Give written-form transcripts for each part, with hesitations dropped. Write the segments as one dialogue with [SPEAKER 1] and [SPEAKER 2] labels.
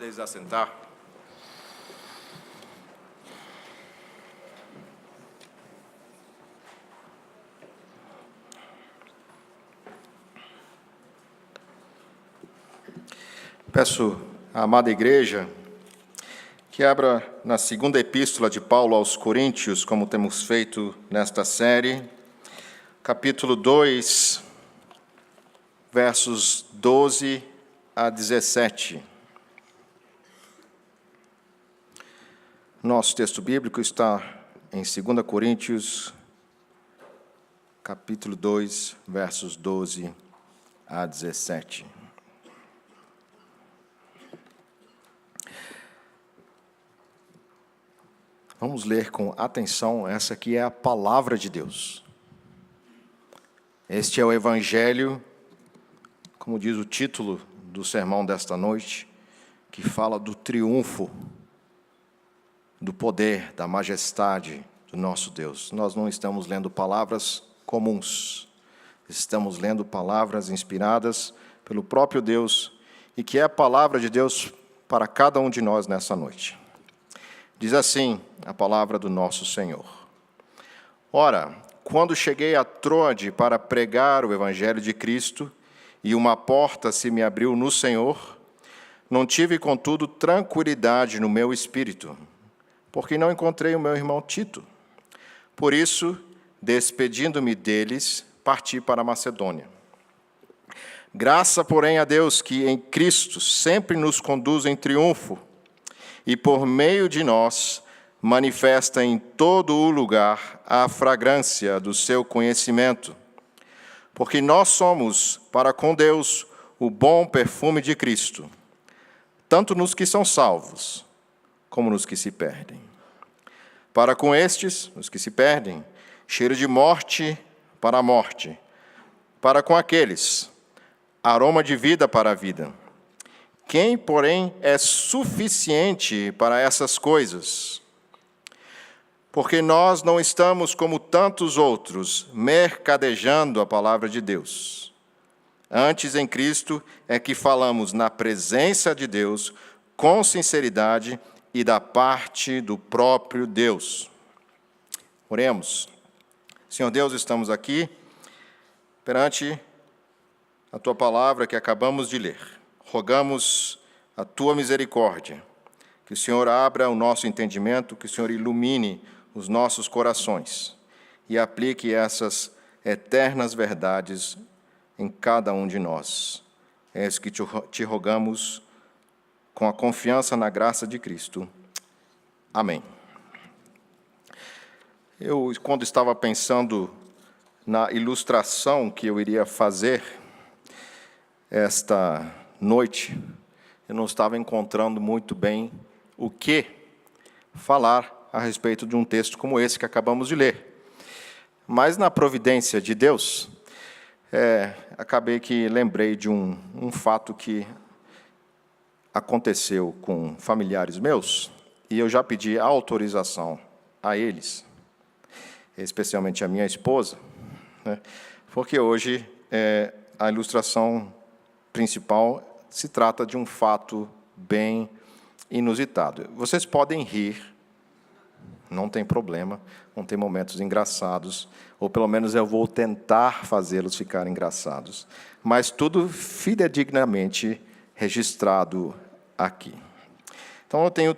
[SPEAKER 1] Podem se assentar. Peço à amada igreja que abra na segunda epístola de Paulo aos Coríntios, como temos feito nesta série, capítulo 2, versos 12 a 17. Nosso texto bíblico está em 2 Coríntios, capítulo 2, versos 12 a 17. Vamos ler com atenção, essa aqui é a palavra de Deus. Este é o Evangelho, como diz o título do sermão desta noite, que fala do triunfo, do poder, da majestade do nosso Deus. Nós não estamos lendo palavras comuns, estamos lendo palavras inspiradas pelo próprio Deus e que é a palavra de Deus para cada um de nós nessa noite. Diz assim a palavra do nosso Senhor. Ora, quando cheguei a Troade para pregar o Evangelho de Cristo, e uma porta se me abriu no Senhor, não tive, contudo, tranquilidade no meu espírito, porque não encontrei o meu irmão Tito. Por isso, despedindo-me deles, parti para a Macedônia. Graça, porém, a Deus, que em Cristo sempre nos conduz em triunfo, e por meio de nós manifesta em todo o lugar a fragrância do seu conhecimento. Porque nós somos, para com Deus, o bom perfume de Cristo, tanto nos que são salvos, como nos que se perdem. Para com estes, os que se perdem, cheiro de morte para a morte. Para com aqueles, aroma de vida para a vida. Quem, porém, é suficiente para essas coisas? Porque nós não estamos como tantos outros, mercadejando a palavra de Deus. Antes, em Cristo, é que falamos na presença de Deus, com sinceridade e da parte do próprio Deus. Oremos. Senhor Deus, estamos aqui perante a Tua palavra que acabamos de ler. Rogamos a Tua misericórdia, que o Senhor abra o nosso entendimento, que o Senhor ilumine os nossos corações e aplique essas eternas verdades em cada um de nós. É isso que te rogamos com a confiança na graça de Cristo. Amém. Eu, quando estava pensando na ilustração que eu iria fazer esta noite, eu não estava encontrando muito bem o que falar a respeito de um texto como esse que acabamos de ler. Mas, na providência de Deus, acabei que lembrei de um fato que aconteceu com familiares meus, e eu já pedi autorização a eles, especialmente a minha esposa, né, porque hoje a ilustração principal se trata de um fato bem inusitado. Vocês podem rir, não tem problema, vão ter momentos engraçados, ou pelo menos eu vou tentar fazê-los ficarem engraçados, mas tudo fidedignamente registrado aqui. Então, eu tenho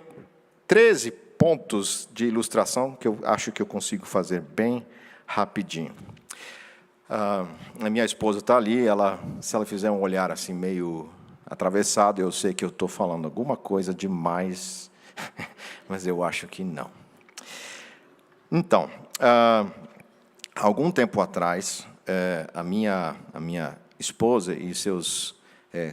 [SPEAKER 1] 13 pontos de ilustração que eu acho que eu consigo fazer bem rapidinho. A minha esposa está ali, se ela fizer um olhar assim meio atravessado, eu sei que eu estou falando alguma coisa demais, mas eu acho que não. Então, algum tempo atrás, a minha esposa e seus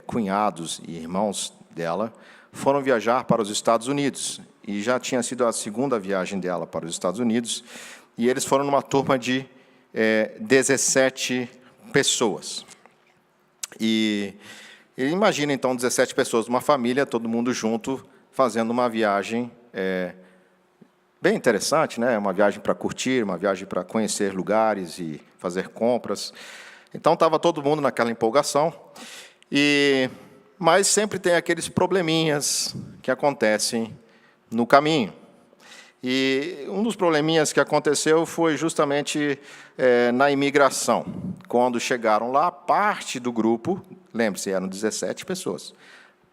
[SPEAKER 1] cunhados e irmãos dela foram viajar para os Estados Unidos, e já tinha sido a segunda viagem dela para os Estados Unidos, e eles foram numa turma de 17 pessoas. E imagina, então, 17 pessoas, uma família, todo mundo junto, fazendo uma viagem bem interessante, né? Uma viagem para curtir, uma viagem para conhecer lugares e fazer compras. Então, estava todo mundo naquela empolgação. mas sempre tem aqueles probleminhas que acontecem no caminho. E um dos probleminhas que aconteceu foi justamente na imigração. Quando chegaram lá, parte do grupo, lembre-se, eram 17 pessoas,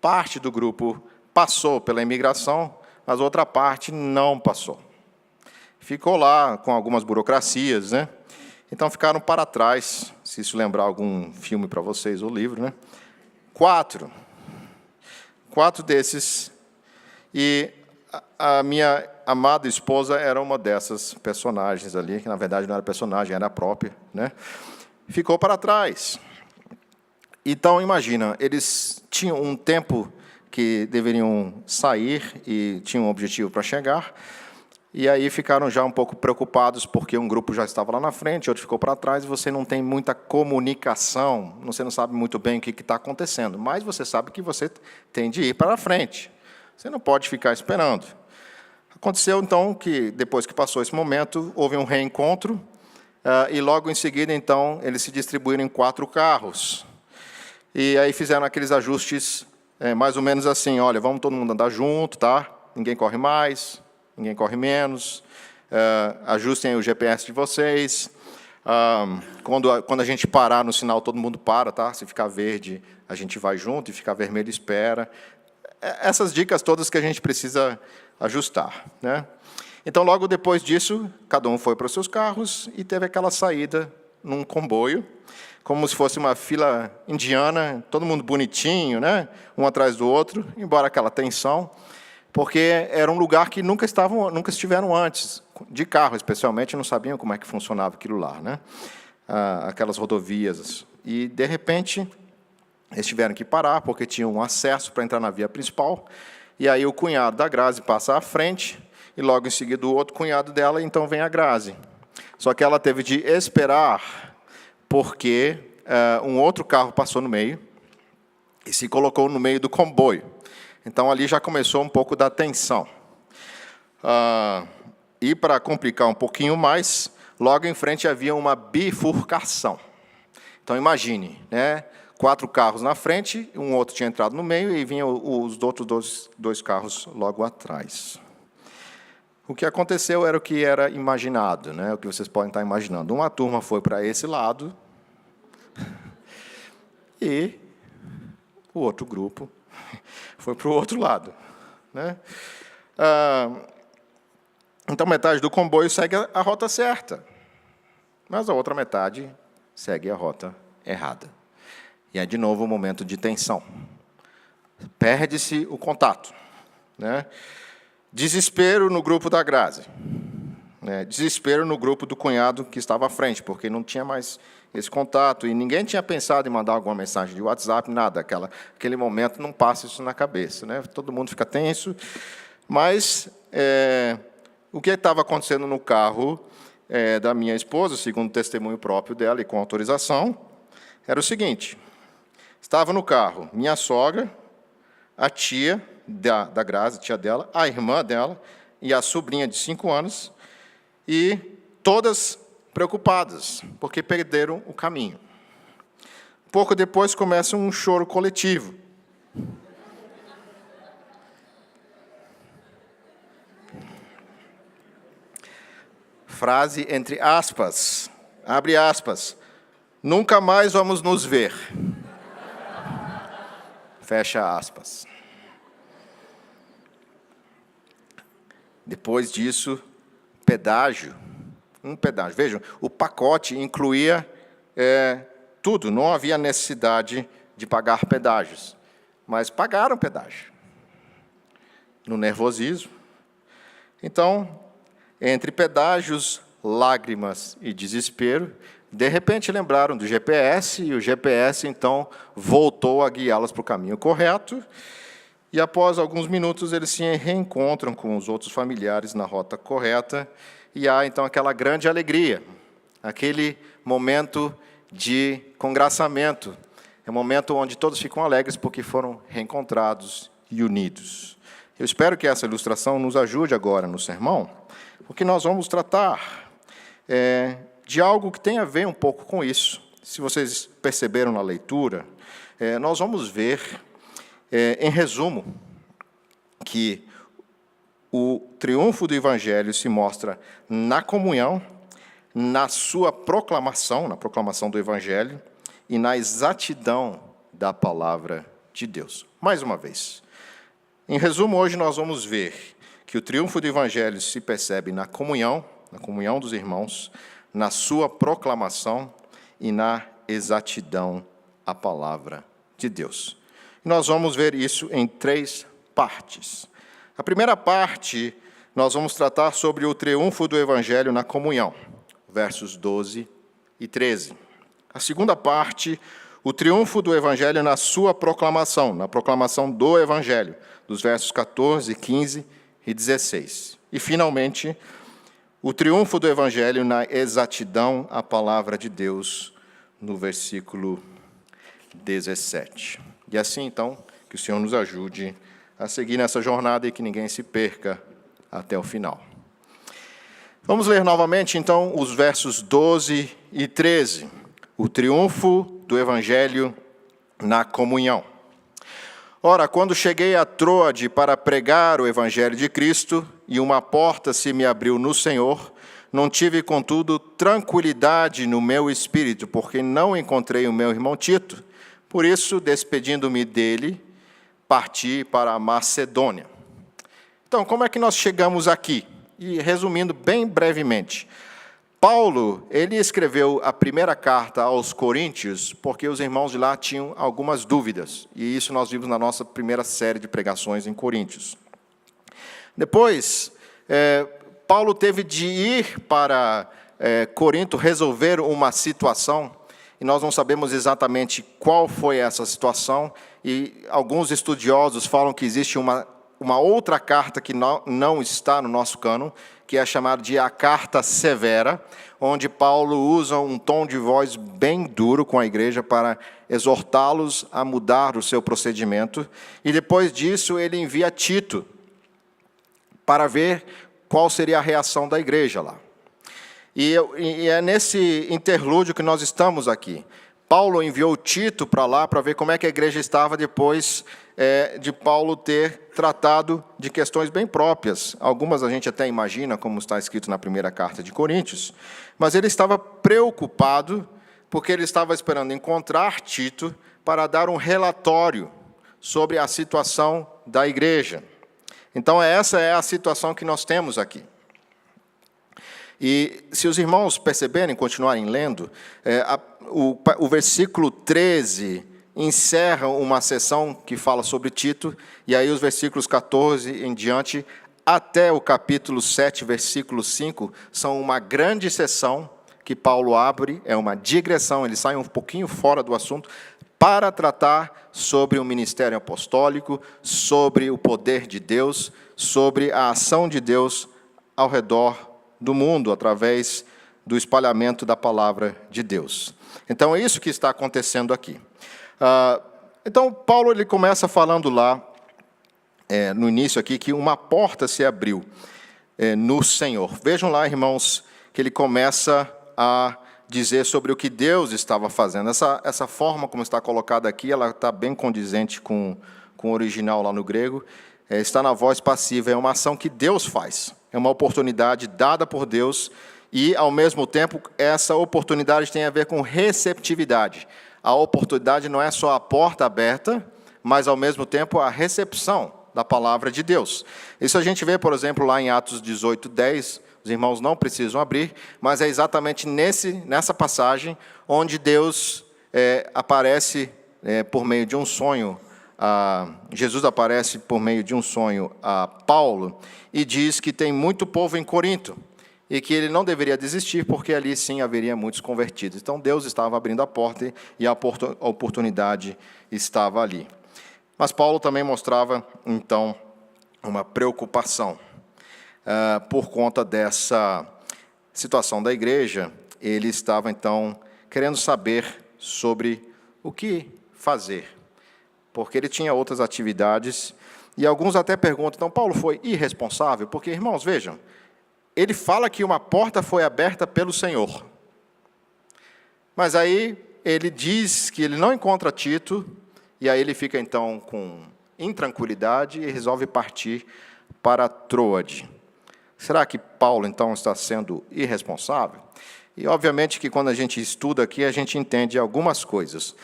[SPEAKER 1] parte do grupo passou pela imigração, mas outra parte não passou. Ficou lá com algumas burocracias, né? Então ficaram para trás, se isso lembrar algum filme para vocês, ou livro, né? 4 desses, e a minha amada esposa era uma dessas personagens ali, que na verdade não era personagem, era a própria, né? Ficou para trás. Então, imagina, eles tinham um tempo que deveriam sair e tinham um objetivo para chegar, e aí ficaram já um pouco preocupados, porque um grupo já estava lá na frente, outro ficou para trás, e você não tem muita comunicação, você não sabe muito bem o que está acontecendo, mas você sabe que você tem de ir para a frente. Você não pode ficar esperando. Aconteceu, então, que, depois que passou esse momento, houve um reencontro, e logo em seguida, então, eles se distribuíram em 4 carros. E aí fizeram aqueles ajustes, mais ou menos assim, olha, vamos todo mundo andar junto, tá? Ninguém corre mais, ninguém corre menos, ajustem o GPS de vocês. Quando a gente parar no sinal, todo mundo para, tá? Se ficar verde, a gente vai junto, e ficar vermelho, espera. Essas dicas todas que a gente precisa ajustar, né? Então, logo depois disso, cada um foi para os seus carros e teve aquela saída num comboio, como se fosse uma fila indiana, todo mundo bonitinho, né? Um atrás do outro, embora aquela tensão, porque era um lugar que nunca estiveram antes, de carro especialmente, não sabiam como é que funcionava aquilo lá, né? Aquelas rodovias. E, de repente, eles tiveram que parar, porque tinham um acesso para entrar na via principal, e aí o cunhado da Grazi passa à frente, e logo em seguida o outro cunhado dela, então vem a Grazi. Só que ela teve de esperar, porque um outro carro passou no meio, e se colocou no meio do comboio. Então, ali já começou um pouco da tensão. E, para complicar um pouquinho mais, logo em frente havia uma bifurcação. Então, imagine, né? 4 carros na frente, um outro tinha entrado no meio, e vinham os outros dois carros logo atrás. O que aconteceu era o que era imaginado, né? O que vocês podem estar imaginando. Uma turma foi para esse lado, e o outro grupo foi para o outro lado, né? Então, metade do comboio segue a rota certa, mas a outra metade segue a rota errada. E é, de novo, um momento de tensão. Perde-se o contato, né? Desespero no grupo da Grazi, né? Desespero no grupo do cunhado que estava à frente, porque não tinha mais esse contato, e ninguém tinha pensado em mandar alguma mensagem de WhatsApp, nada. Aquele momento não passa isso na cabeça, né? Todo mundo fica tenso. Mas o que estava acontecendo no carro da minha esposa, segundo o testemunho próprio dela e com autorização, era o seguinte: estava no carro minha sogra, a tia da Grazi, tia dela, a irmã dela e a sobrinha de 5 anos, e todas preocupadas, porque perderam o caminho. Pouco depois começa um choro coletivo. Frase entre aspas, abre aspas, nunca mais vamos nos ver. Fecha aspas. Depois disso, pedágio. Um pedágio. Vejam, o pacote incluía tudo, não havia necessidade de pagar pedágios, mas pagaram pedágio, no nervosismo. Então, entre pedágios, lágrimas e desespero, de repente lembraram do GPS, e o GPS, então, voltou a guiá-las para o caminho correto, e, após alguns minutos, eles se reencontram com os outros familiares na rota correta, e há, então, aquela grande alegria, aquele momento de congraçamento, é um momento onde todos ficam alegres porque foram reencontrados e unidos. Eu espero que essa ilustração nos ajude agora no sermão, porque nós vamos tratar de algo que tem a ver um pouco com isso. Se vocês perceberam na leitura, nós vamos ver em resumo, que o triunfo do Evangelho se mostra na comunhão, na sua proclamação, na proclamação do Evangelho, e na exatidão da palavra de Deus. Mais uma vez, em resumo, hoje nós vamos ver que o triunfo do Evangelho se percebe na comunhão dos irmãos, na sua proclamação e na exatidão da palavra de Deus. E nós vamos ver isso em 3 partes. A primeira parte, nós vamos tratar sobre o triunfo do Evangelho na comunhão, versos 12 e 13. A segunda parte, o triunfo do Evangelho na sua proclamação, na proclamação do Evangelho, dos versos 14, 15 e 16. E, finalmente, o triunfo do Evangelho na exatidão à palavra de Deus, no versículo 17. E assim, então, que o Senhor nos ajude a seguir nessa jornada e que ninguém se perca até o final. Vamos ler novamente, então, os versos 12 e 13. O triunfo do Evangelho na comunhão. Ora, quando cheguei a Troade para pregar o Evangelho de Cristo, e uma porta se me abriu no Senhor, não tive, contudo, tranquilidade no meu espírito, porque não encontrei o meu irmão Tito. Por isso, despedindo-me dele, parti para a Macedônia. Então, como é que nós chegamos aqui? E resumindo bem brevemente, Paulo, ele escreveu a primeira carta aos Coríntios porque os irmãos de lá tinham algumas dúvidas. E isso nós vimos na nossa primeira série de pregações em Coríntios. Depois, Paulo teve de ir para Corinto resolver uma situação, e nós não sabemos exatamente qual foi essa situação, e alguns estudiosos falam que existe uma outra carta que não está no nosso cânon, que é chamada de a Carta Severa, onde Paulo usa um tom de voz bem duro com a igreja para exortá-los a mudar o seu procedimento. E depois disso ele envia Tito para ver qual seria a reação da igreja lá. E é nesse interlúdio que nós estamos aqui. Paulo enviou Tito para lá para ver como é que a igreja estava depois de Paulo ter tratado de questões bem próprias. Algumas a gente até imagina, como está escrito na primeira carta de Coríntios, mas ele estava preocupado porque ele estava esperando encontrar Tito para dar um relatório sobre a situação da igreja. Então, essa é a situação que nós temos aqui. E se os irmãos perceberem, continuarem lendo, o versículo 13 encerra uma sessão que fala sobre Tito, e aí os versículos 14 em diante, até o capítulo 7, versículo 5, são uma grande sessão que Paulo abre, é uma digressão, ele sai um pouquinho fora do assunto, para tratar sobre o ministério apostólico, sobre o poder de Deus, sobre a ação de Deus ao redor do mundo, através do espalhamento da palavra de Deus. Então, é isso que está acontecendo aqui. Então, Paulo ele começa falando lá, no início aqui, que uma porta se abriu no Senhor. Vejam lá, irmãos, que ele começa a dizer sobre o que Deus estava fazendo. Essa forma como está colocada aqui, ela está bem condizente com o original lá no grego. Está na voz passiva, é uma ação que Deus faz. É uma oportunidade dada por Deus e, ao mesmo tempo, essa oportunidade tem a ver com receptividade. A oportunidade não é só a porta aberta, mas, ao mesmo tempo, a recepção da palavra de Deus. Isso a gente vê, por exemplo, lá em Atos 18, 10, os irmãos não precisam abrir, mas é exatamente nessa passagem onde Deus aparece por meio de um sonho, Jesus aparece por meio de um sonho a Paulo e diz que tem muito povo em Corinto e que ele não deveria desistir porque ali sim haveria muitos convertidos. Então Deus estava abrindo a porta e a oportunidade estava ali. Mas Paulo também mostrava, então, uma preocupação por conta dessa situação da igreja. Ele estava, então, querendo saber sobre o que fazer, porque ele tinha outras atividades, e alguns até perguntam, então, Paulo foi irresponsável? Porque, irmãos, vejam, ele fala que uma porta foi aberta pelo Senhor, mas aí ele diz que ele não encontra Tito, e aí ele fica, então, com intranquilidade e resolve partir para Troade. Será que Paulo, então, está sendo irresponsável? E, obviamente, que quando a gente estuda aqui, a gente entende algumas coisas.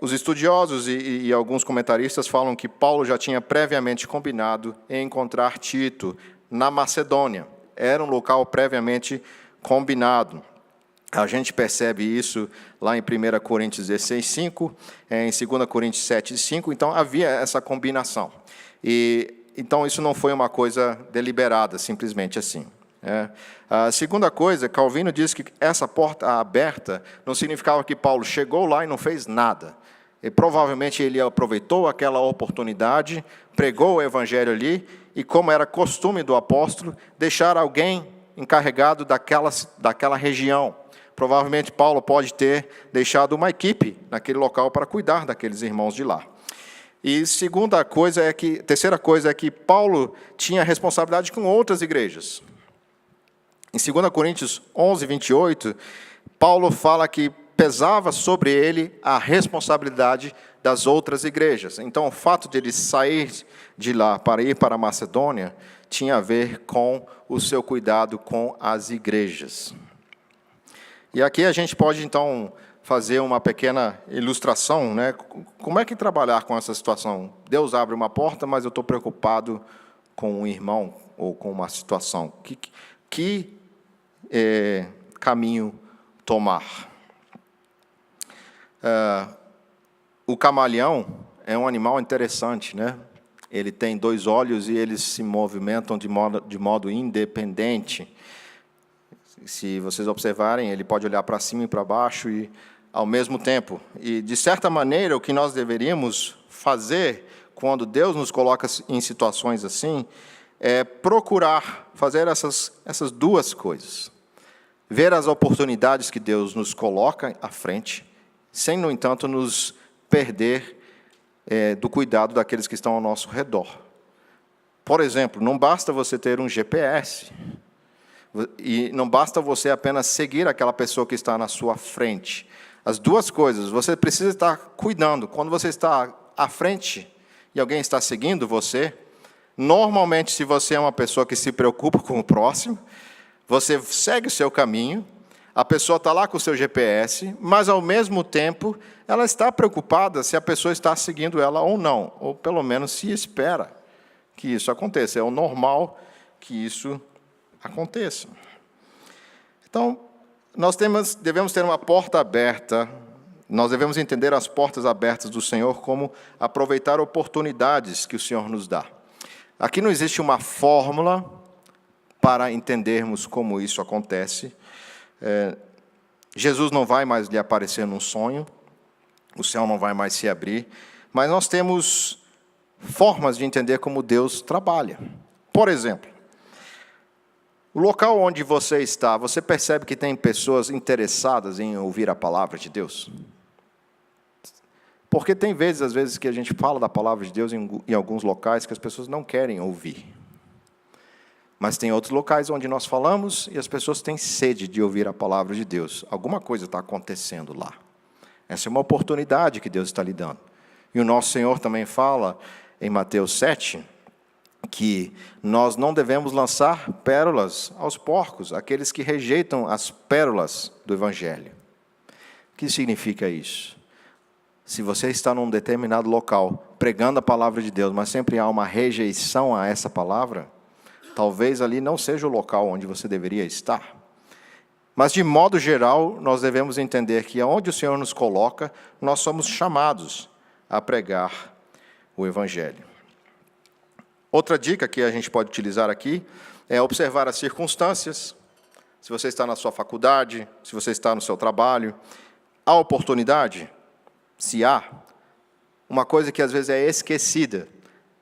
[SPEAKER 1] Os estudiosos e alguns comentaristas falam que Paulo já tinha previamente combinado em encontrar Tito na Macedônia. Era um local previamente combinado. A gente percebe isso lá em 1 Coríntios 16, 5, em 2 Coríntios 7, 5. Então, havia essa combinação. Então, isso não foi uma coisa deliberada, simplesmente assim. A segunda coisa, Calvino diz que essa porta aberta não significava que Paulo chegou lá e não fez nada. E provavelmente ele aproveitou aquela oportunidade, pregou o evangelho ali, e como era costume do apóstolo, deixar alguém encarregado daquela região. Provavelmente Paulo pode ter deixado uma equipe naquele local para cuidar daqueles irmãos de lá. E terceira coisa é que Paulo tinha responsabilidade com outras igrejas. Em 2 Coríntios 11, 28, Paulo fala que pesava sobre ele a responsabilidade das outras igrejas. Então, o fato de ele sair de lá para ir para a Macedônia tinha a ver com o seu cuidado com as igrejas. E aqui a gente pode, então, fazer uma pequena ilustração, né? Como é que trabalhar com essa situação? Deus abre uma porta, mas eu estou preocupado com um irmão ou com uma situação. Que caminho tomar? O camaleão é um animal interessante, né? Ele tem 2 olhos e eles se movimentam de modo independente. Se vocês observarem, ele pode olhar para cima e para baixo e ao mesmo tempo. E, de certa maneira, o que nós deveríamos fazer quando Deus nos coloca em situações assim é procurar fazer essas duas coisas. Ver as oportunidades que Deus nos coloca à frente, sem, no entanto, nos perder do cuidado daqueles que estão ao nosso redor. Por exemplo, não basta você ter um GPS, e não basta você apenas seguir aquela pessoa que está na sua frente. As duas coisas, você precisa estar cuidando. Quando você está à frente e alguém está seguindo você, normalmente, se você é uma pessoa que se preocupa com o próximo, você segue o seu caminho, a pessoa está lá com o seu GPS, mas, ao mesmo tempo, ela está preocupada se a pessoa está seguindo ela ou não, ou, pelo menos, se espera que isso aconteça. É o normal que isso aconteça. Então, nós devemos ter uma porta aberta, nós devemos entender as portas abertas do Senhor como aproveitar oportunidades que o Senhor nos dá. Aqui não existe uma fórmula para entendermos como isso acontece. Jesus não vai mais lhe aparecer num sonho, o céu não vai mais se abrir, mas nós temos formas de entender como Deus trabalha. Por exemplo, o local onde você está, você percebe que tem pessoas interessadas em ouvir a palavra de Deus? Porque tem às vezes, que a gente fala da palavra de Deus em alguns locais que as pessoas não querem ouvir. Mas tem outros locais onde nós falamos e as pessoas têm sede de ouvir a palavra de Deus. Alguma coisa está acontecendo lá. Essa é uma oportunidade que Deus está lhe dando. E o nosso Senhor também fala, em Mateus 7, que nós não devemos lançar pérolas aos porcos, aqueles que rejeitam as pérolas do Evangelho. O que significa isso? Se você está num determinado local, pregando a palavra de Deus, mas sempre há uma rejeição a essa palavra, talvez ali não seja o local onde você deveria estar. Mas, de modo geral, nós devemos entender que aonde o Senhor nos coloca, nós somos chamados a pregar o Evangelho. Outra dica que a gente pode utilizar aqui é observar as circunstâncias. Se você está na sua faculdade, se você está no seu trabalho, há oportunidade? Se há, uma coisa que às vezes é esquecida,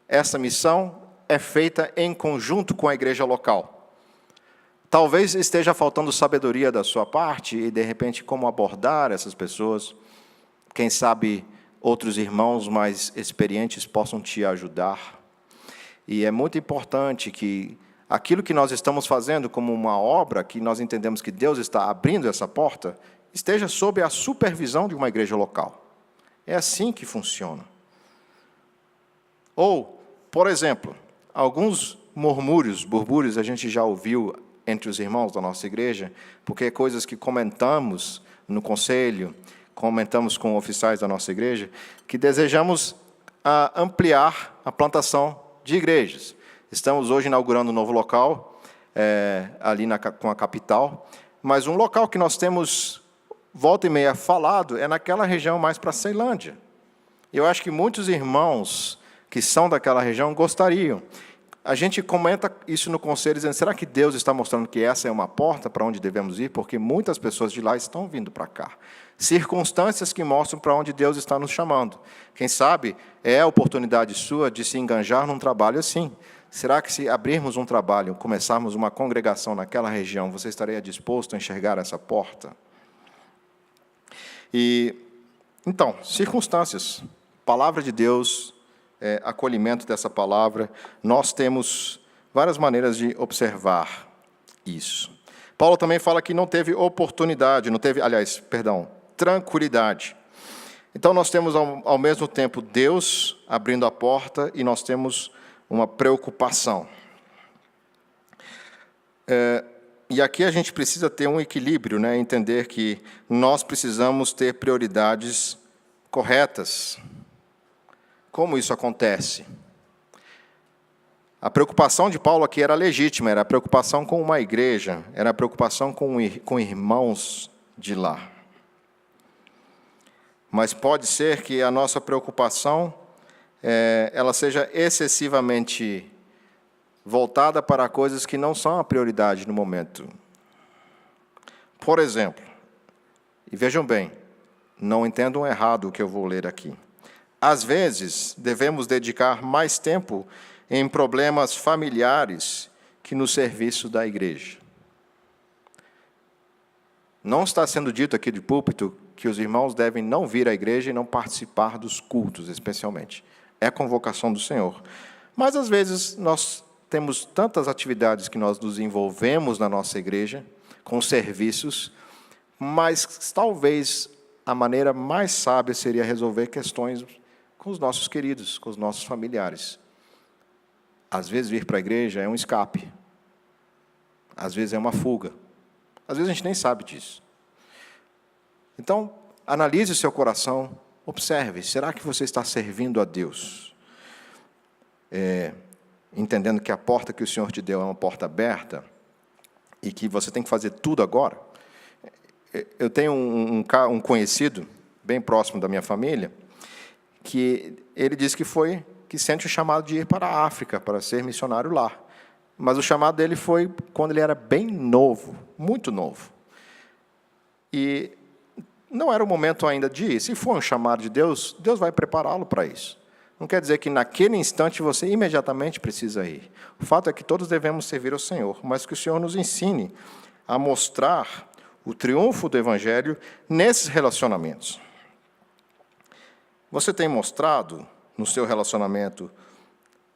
[SPEAKER 1] essa missão é feita em conjunto com a igreja local. Talvez esteja faltando sabedoria da sua parte e, de repente, como abordar essas pessoas. Quem sabe outros irmãos mais experientes possam te ajudar. E é muito importante que aquilo que nós estamos fazendo como uma obra, que nós entendemos que Deus está abrindo essa porta, esteja sob a supervisão de uma igreja local. É assim que funciona. Ou, por exemplo, alguns burbúrios a gente já ouviu entre os irmãos da nossa igreja, porque coisas que comentamos no conselho, comentamos com oficiais da nossa igreja, que desejamos ampliar a plantação de igrejas. Estamos hoje inaugurando um novo local, ali com a capital, mas um local que nós temos, volta e meia, falado, é naquela região mais para a Ceilândia. Eu acho que muitos irmãos que são daquela região gostariam. A gente comenta isso no conselho, dizendo, será que Deus está mostrando que essa é uma porta para onde devemos ir? Porque muitas pessoas de lá estão vindo para cá. Circunstâncias que mostram para onde Deus está nos chamando. Quem sabe é a oportunidade sua de se enganjar num trabalho assim. Será que se abrirmos um trabalho, começarmos uma congregação naquela região, você estaria disposto a enxergar essa porta? Então, circunstâncias. Palavra de Deus, acolhimento dessa palavra, nós temos várias maneiras de observar isso. Paulo também fala que não teve oportunidade, tranquilidade. Então, nós temos, ao mesmo tempo, Deus abrindo a porta e nós temos uma preocupação. E aqui a gente precisa ter um equilíbrio, né? Entender que nós precisamos ter prioridades corretas. Como isso acontece? A preocupação de Paulo aqui era legítima, era a preocupação com uma igreja, era a preocupação com irmãos de lá. Mas pode ser que a nossa preocupação ela seja excessivamente voltada para coisas que não são a prioridade no momento. Por exemplo, e vejam bem, não entendam errado o que eu vou ler aqui. Às vezes, devemos dedicar mais tempo em problemas familiares que no serviço da igreja. Não está sendo dito aqui de púlpito que os irmãos devem não vir à igreja e não participar dos cultos, especialmente. É convocação do Senhor. Mas, às vezes, nós temos tantas atividades que nós nos envolvemos na nossa igreja, com serviços, mas talvez a maneira mais sábia seria resolver questões com os nossos queridos, com os nossos familiares. Às vezes, vir para a igreja é um escape. Às vezes, é uma fuga. Às vezes, a gente nem sabe disso. Então, analise o seu coração, observe, será que você está servindo a Deus? Entendendo que a porta que o Senhor te deu é uma porta aberta e que você tem que fazer tudo agora. Eu tenho um conhecido, bem próximo da minha família, que ele disse que sente o chamado de ir para a África, para ser missionário lá. Mas o chamado dele foi quando ele era bem novo, muito novo. E não era o momento ainda de ir. Se for um chamado de Deus, Deus vai prepará-lo para isso. Não quer dizer que naquele instante você imediatamente precisa ir. O fato é que todos devemos servir ao Senhor, mas que o Senhor nos ensine a mostrar o triunfo do Evangelho nesses relacionamentos. Você tem mostrado no seu relacionamento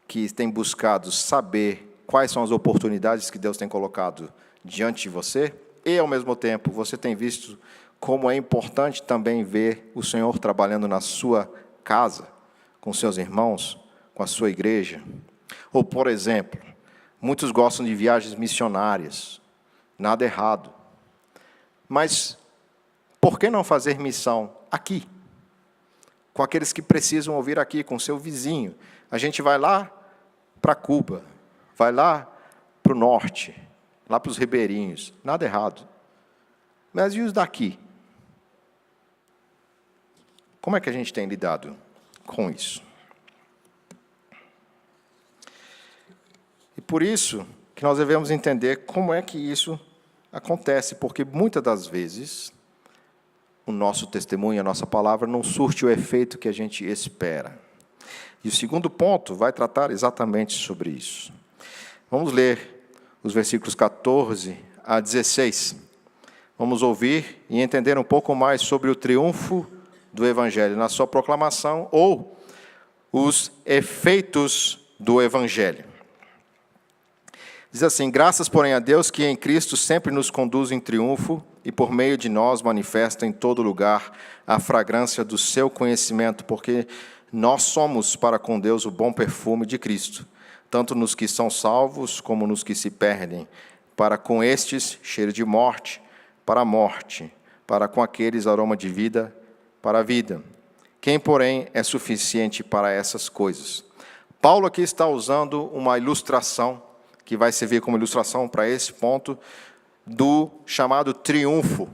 [SPEAKER 1] que tem buscado saber quais são as oportunidades que Deus tem colocado diante de você? E, ao mesmo tempo, você tem visto como é importante também ver o Senhor trabalhando na sua casa, com seus irmãos, com a sua igreja? Ou, por exemplo, muitos gostam de viagens missionárias, nada errado. Mas por que não fazer missão aqui? Com aqueles que precisam ouvir aqui, com seu vizinho. A gente vai lá para Cuba, vai lá para o norte, lá para os ribeirinhos, nada errado. Mas e os daqui? Como é que a gente tem lidado com isso? E por isso que nós devemos entender como é que isso acontece, porque muitas das vezes o nosso testemunho, a nossa palavra, não surte o efeito que a gente espera. E o segundo ponto vai tratar exatamente sobre isso. Vamos ler os versículos 14 a 16. Vamos ouvir e entender um pouco mais sobre o triunfo do Evangelho na sua proclamação ou os efeitos do Evangelho. Diz assim: graças, porém, a Deus que em Cristo sempre nos conduz em triunfo e por meio de nós manifesta em todo lugar a fragrância do seu conhecimento, porque nós somos para com Deus o bom perfume de Cristo, tanto nos que são salvos como nos que se perdem. Para com estes, cheiro de morte, para a morte, para com aqueles, aroma de vida, para a vida. Quem, porém, é suficiente para essas coisas? Paulo aqui está usando uma ilustração, que vai servir como ilustração para esse ponto, do chamado triunfo.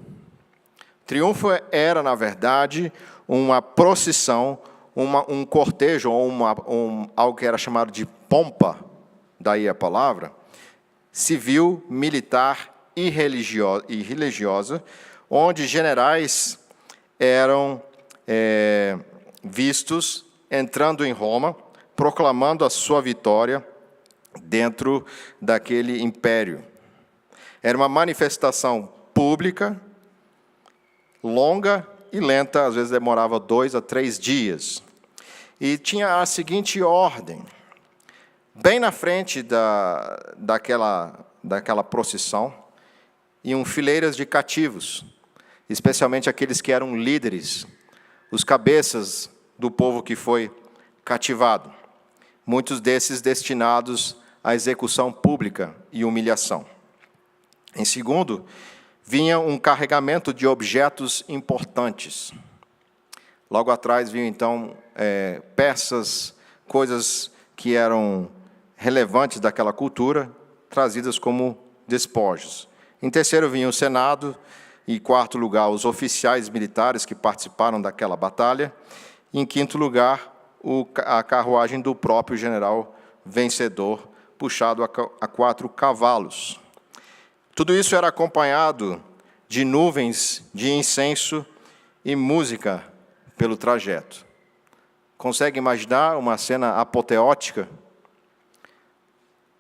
[SPEAKER 1] Triunfo era, na verdade, uma procissão, um cortejo, ou algo que era chamado de pompa, daí a palavra, civil, militar e religiosa, onde generais eram vistos entrando em Roma, proclamando a sua vitória dentro daquele império. Era uma manifestação pública, longa e lenta, às vezes demorava 2 a 3 dias. E tinha a seguinte ordem: bem na frente daquela procissão, iam fileiras de cativos, especialmente aqueles que eram líderes, os cabeças do povo que foi cativado, muitos desses destinados à execução pública e humilhação. Em segundo, vinha um carregamento de objetos importantes. Logo atrás vinham, então, peças, coisas que eram relevantes daquela cultura, trazidas como despojos. Em terceiro vinha o Senado, e em quarto lugar, os oficiais militares que participaram daquela batalha. E em quinto lugar, a carruagem do próprio general vencedor, puxado a 4 cavalos. Tudo isso era acompanhado de nuvens de incenso e música pelo trajeto. Consegue imaginar uma cena apoteótica?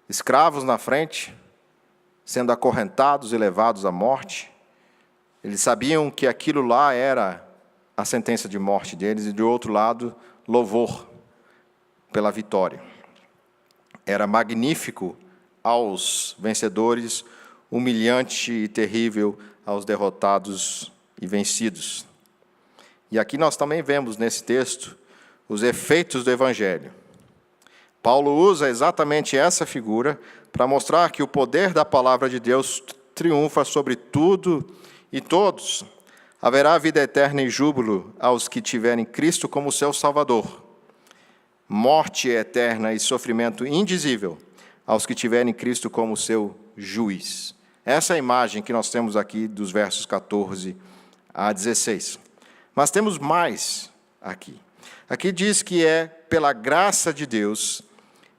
[SPEAKER 1] Escravos na frente, sendo acorrentados e levados à morte. Eles sabiam que aquilo lá era a sentença de morte deles, e, do outro lado, louvor pela vitória. Era magnífico aos vencedores, humilhante e terrível aos derrotados e vencidos. E aqui nós também vemos nesse texto os efeitos do Evangelho. Paulo usa exatamente essa figura para mostrar que o poder da palavra de Deus triunfa sobre tudo e todos. Haverá vida eterna e júbilo aos que tiverem Cristo como seu Salvador. Morte eterna e sofrimento indizível aos que tiverem Cristo como seu juiz. Essa é a imagem que nós temos aqui dos versos 14 a 16. Mas temos mais aqui. Aqui diz que é pela graça de Deus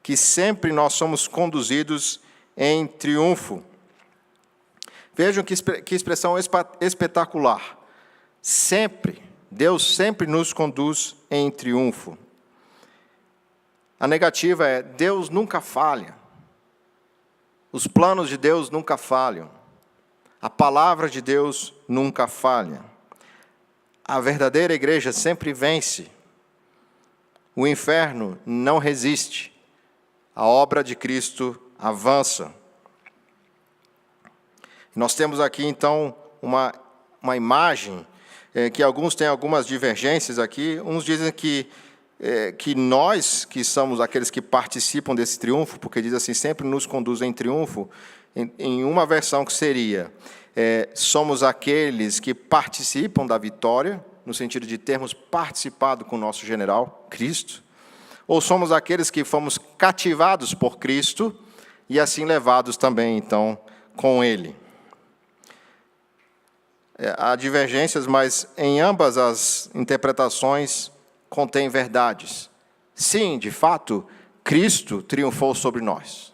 [SPEAKER 1] que sempre nós somos conduzidos em triunfo. Vejam que expressão espetacular. Sempre, Deus sempre nos conduz em triunfo. A negativa é: Deus nunca falha. Os planos de Deus nunca falham. A palavra de Deus nunca falha. A verdadeira igreja sempre vence. O inferno não resiste. A obra de Cristo avança. Nós temos aqui, então, uma imagem que alguns têm algumas divergências aqui. Uns dizem que nós, que somos aqueles que participam desse triunfo, porque diz assim, sempre nos conduz em triunfo, em uma versão que seria, somos aqueles que participam da vitória, no sentido de termos participado com o nosso general, Cristo, ou somos aqueles que fomos cativados por Cristo e assim levados também, então, com Ele. Há divergências, mas em ambas as interpretações contém verdades. Sim, de fato, Cristo triunfou sobre nós.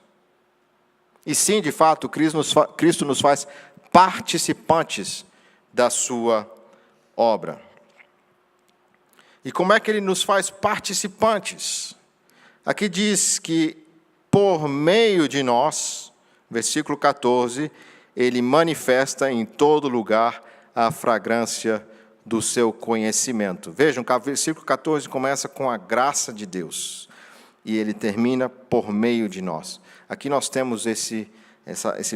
[SPEAKER 1] E sim, de fato, Cristo nos faz participantes da sua obra. E como é que Ele nos faz participantes? Aqui diz que, por meio de nós, versículo 14, Ele manifesta em todo lugar a fragrância do seu conhecimento. Vejam, o versículo 14 começa com a graça de Deus, e ele termina por meio de nós. Aqui nós temos esse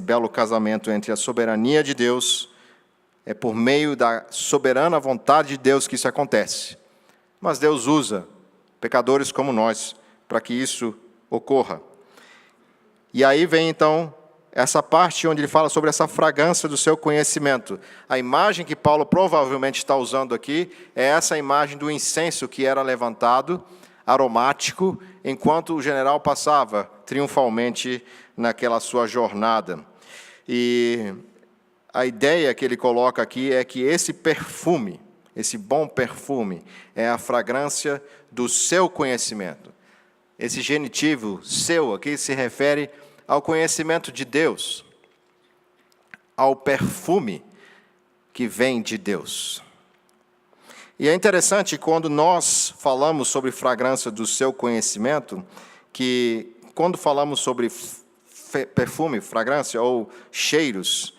[SPEAKER 1] belo casamento entre a soberania de Deus, é por meio da soberana vontade de Deus que isso acontece. Mas Deus usa pecadores como nós, para que isso ocorra. E aí vem, então, essa parte onde ele fala sobre essa fragrância do seu conhecimento. A imagem que Paulo provavelmente está usando aqui é essa imagem do incenso que era levantado, aromático, enquanto o general passava triunfalmente naquela sua jornada. E a ideia que ele coloca aqui é que esse perfume, esse bom perfume, é a fragrância do seu conhecimento. Esse genitivo seu aqui se refere ao conhecimento de Deus, ao perfume que vem de Deus. E é interessante quando nós falamos sobre fragrância do seu conhecimento, que quando falamos sobre perfume, fragrância ou cheiros,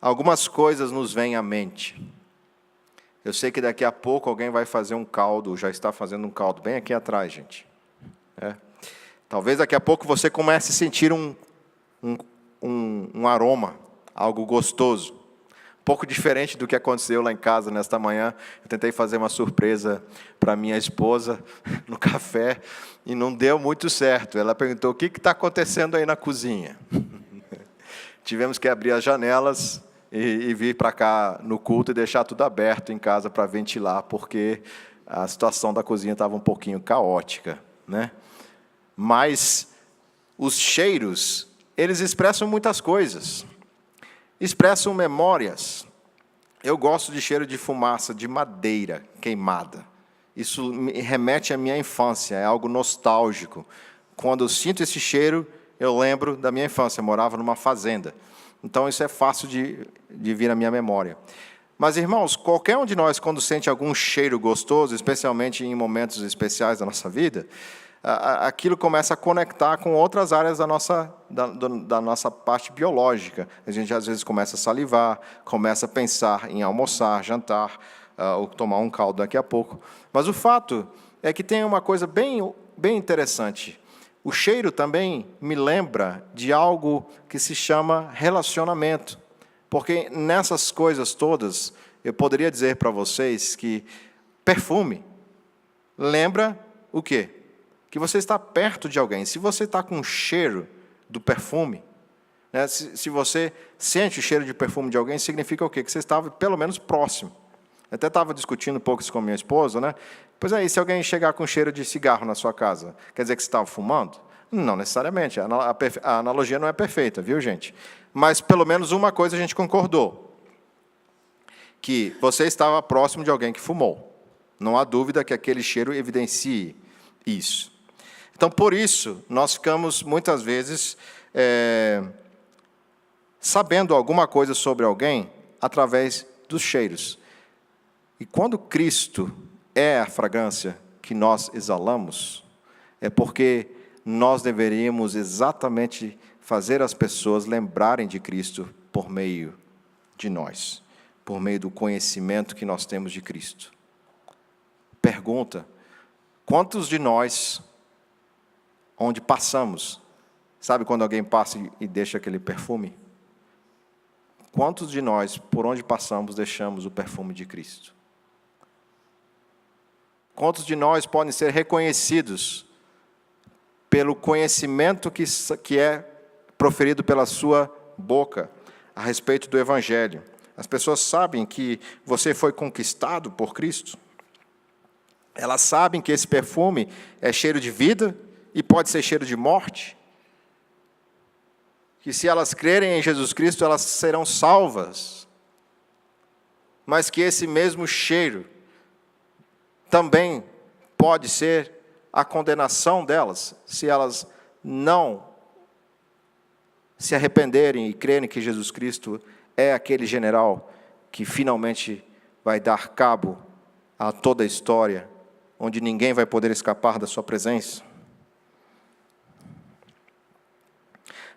[SPEAKER 1] algumas coisas nos vêm à mente. Eu sei que daqui a pouco alguém vai fazer um caldo, já está fazendo um caldo, bem aqui atrás, gente. Talvez daqui a pouco você comece a sentir um aroma, algo gostoso. Um pouco diferente do que aconteceu lá em casa nesta manhã. Eu tentei fazer uma surpresa para minha esposa no café e não deu muito certo. Ela perguntou: o que está acontecendo aí na cozinha? Tivemos que abrir as janelas e vir para cá no culto e deixar tudo aberto em casa para ventilar, porque a situação da cozinha estava um pouquinho caótica, né? Mas os cheiros, eles expressam muitas coisas. Expressam memórias. Eu gosto de cheiro de fumaça, de madeira queimada. Isso me remete à minha infância, é algo nostálgico. Quando eu sinto esse cheiro, eu lembro da minha infância, eu morava numa fazenda. Então, isso é fácil de vir à minha memória. Mas, irmãos, qualquer um de nós, quando sente algum cheiro gostoso, especialmente em momentos especiais da nossa vida, aquilo começa a conectar com outras áreas da nossa parte biológica. A gente, às vezes, começa a salivar, começa a pensar em almoçar, jantar, ou tomar um caldo daqui a pouco. Mas o fato é que tem uma coisa bem interessante. O cheiro também me lembra de algo que se chama relacionamento. Porque nessas coisas todas, eu poderia dizer para vocês que perfume lembra o quê? Que você está perto de alguém. Se você está com o cheiro do perfume, né, se você sente o cheiro de perfume de alguém, significa o quê? Que você estava pelo menos próximo. Eu até estava discutindo um pouco isso com a minha esposa, né? Pois aí, se alguém chegar com cheiro de cigarro na sua casa, quer dizer que você estava fumando? Não necessariamente. A analogia não é perfeita, viu, gente? Mas pelo menos uma coisa a gente concordou: que você estava próximo de alguém que fumou. Não há dúvida que aquele cheiro evidencie isso. Então, por isso, nós ficamos, muitas vezes, sabendo alguma coisa sobre alguém através dos cheiros. E quando Cristo é a fragrância que nós exalamos, é porque nós deveríamos exatamente fazer as pessoas lembrarem de Cristo por meio de nós, por meio do conhecimento que nós temos de Cristo. Pergunta: quantos de nós, onde passamos, sabe quando alguém passa e deixa aquele perfume? Quantos de nós, por onde passamos, deixamos o perfume de Cristo? Quantos de nós podem ser reconhecidos pelo conhecimento que é proferido pela sua boca a respeito do Evangelho? As pessoas sabem que você foi conquistado por Cristo. Elas sabem que esse perfume é cheiro de vida e pode ser cheiro de morte. Que se elas crerem em Jesus Cristo, elas serão salvas. Mas que esse mesmo cheiro também pode ser a condenação delas, se elas não se arrependerem e crerem que Jesus Cristo é aquele general que finalmente vai dar cabo a toda a história, onde ninguém vai poder escapar da sua presença.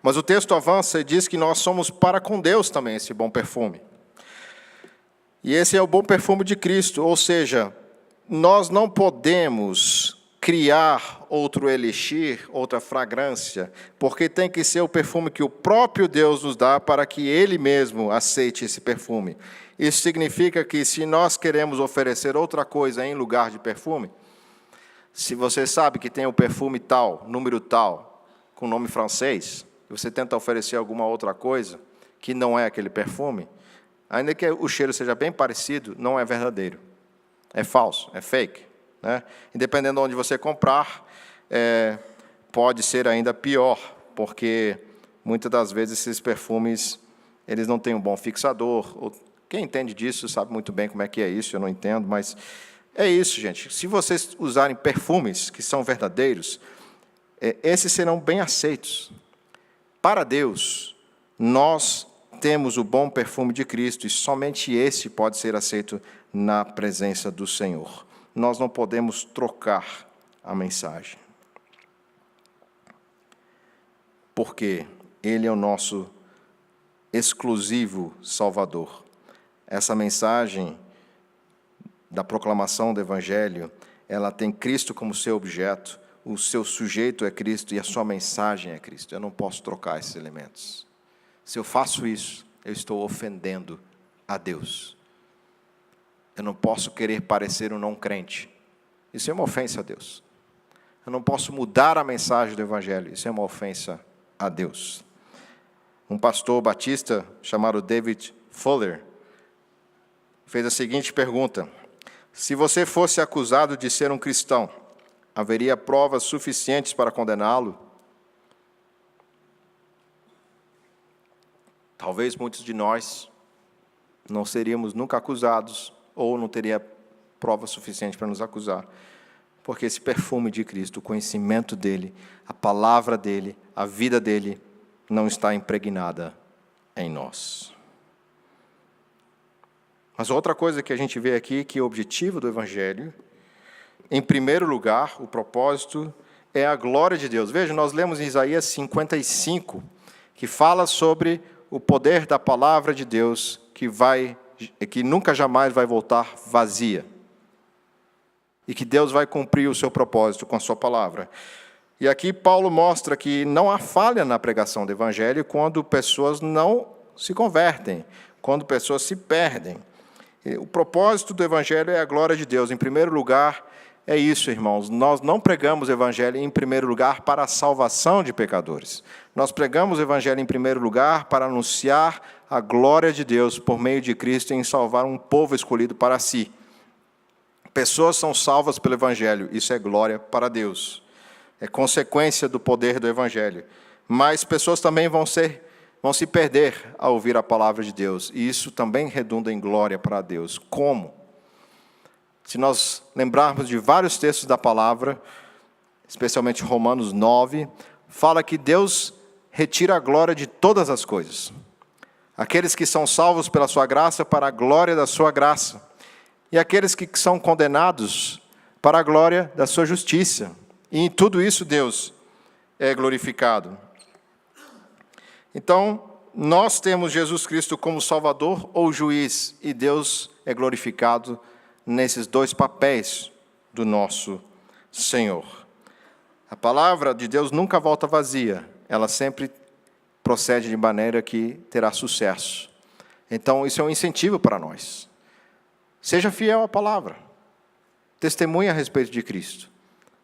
[SPEAKER 1] Mas o texto avança e diz que nós somos para com Deus também esse bom perfume. E esse é o bom perfume de Cristo, ou seja, nós não podemos criar outro elixir, outra fragrância, porque tem que ser o perfume que o próprio Deus nos dá para que Ele mesmo aceite esse perfume. Isso significa que se nós queremos oferecer outra coisa em lugar de perfume, Se você sabe que tem o perfume tal, número tal, com nome francês, e você tenta oferecer alguma outra coisa que não é aquele perfume, ainda que o cheiro seja bem parecido, não é verdadeiro. É falso, é fake, né? E dependendo de onde você comprar, pode ser ainda pior, porque muitas das vezes esses perfumes eles não têm um bom fixador. Quem entende disso sabe muito bem como é que é isso, eu não entendo, mas é isso, gente. Se vocês usarem perfumes que são verdadeiros, esses serão bem aceitos. Para Deus, nós temos o bom perfume de Cristo, e somente esse pode ser aceito na presença do Senhor. Nós não podemos trocar a mensagem. Porque Ele é o nosso exclusivo Salvador. Essa mensagem da proclamação do Evangelho, ela tem Cristo como seu objeto, o seu sujeito é Cristo e a sua mensagem é Cristo. Eu não posso trocar esses elementos. Se eu faço isso, eu estou ofendendo a Deus. Eu não posso querer parecer um não crente. Isso é uma ofensa a Deus. Eu não posso mudar a mensagem do Evangelho. Isso é uma ofensa a Deus. Um pastor batista chamado David Fuller fez a seguinte pergunta: se você fosse acusado de ser um cristão, haveria provas suficientes para condená-lo? Talvez muitos de nós não seríamos nunca acusados, ou não teria prova suficiente para nos acusar, porque esse perfume de Cristo, o conhecimento dele, a palavra dele, a vida dele, não está impregnada em nós. Mas outra coisa que a gente vê aqui, que o objetivo do Evangelho, em primeiro lugar, o propósito, é a glória de Deus. Veja, nós lemos em Isaías 55, que fala sobre o poder da palavra de Deus, que nunca jamais vai voltar vazia. E que Deus vai cumprir o seu propósito com a sua palavra. E aqui Paulo mostra que não há falha na pregação do Evangelho quando pessoas não se convertem, quando pessoas se perdem. O propósito do Evangelho é a glória de Deus. Em primeiro lugar, é isso, irmãos. Nós não pregamos o Evangelho, em primeiro lugar, para a salvação de pecadores. Nós pregamos o Evangelho, em primeiro lugar, para anunciar a glória de Deus por meio de Cristo em salvar um povo escolhido para si. Pessoas são salvas pelo Evangelho. Isso é glória para Deus. É consequência do poder do Evangelho. Mas pessoas também vão se perder ao ouvir a palavra de Deus. E isso também redunda em glória para Deus. Como? Se nós lembrarmos de vários textos da palavra, especialmente Romanos 9, fala que Deus retira a glória de todas as coisas. Aqueles que são salvos pela sua graça, para a glória da sua graça. E aqueles que são condenados, para a glória da sua justiça. E em tudo isso Deus é glorificado. Então, nós temos Jesus Cristo como Salvador ou juiz, e Deus é glorificado nesses dois papéis do nosso Senhor. A palavra de Deus nunca volta vazia, ela sempre procede de maneira que terá sucesso. Então, isso é um incentivo para nós. Seja fiel à palavra, testemunhe a respeito de Cristo.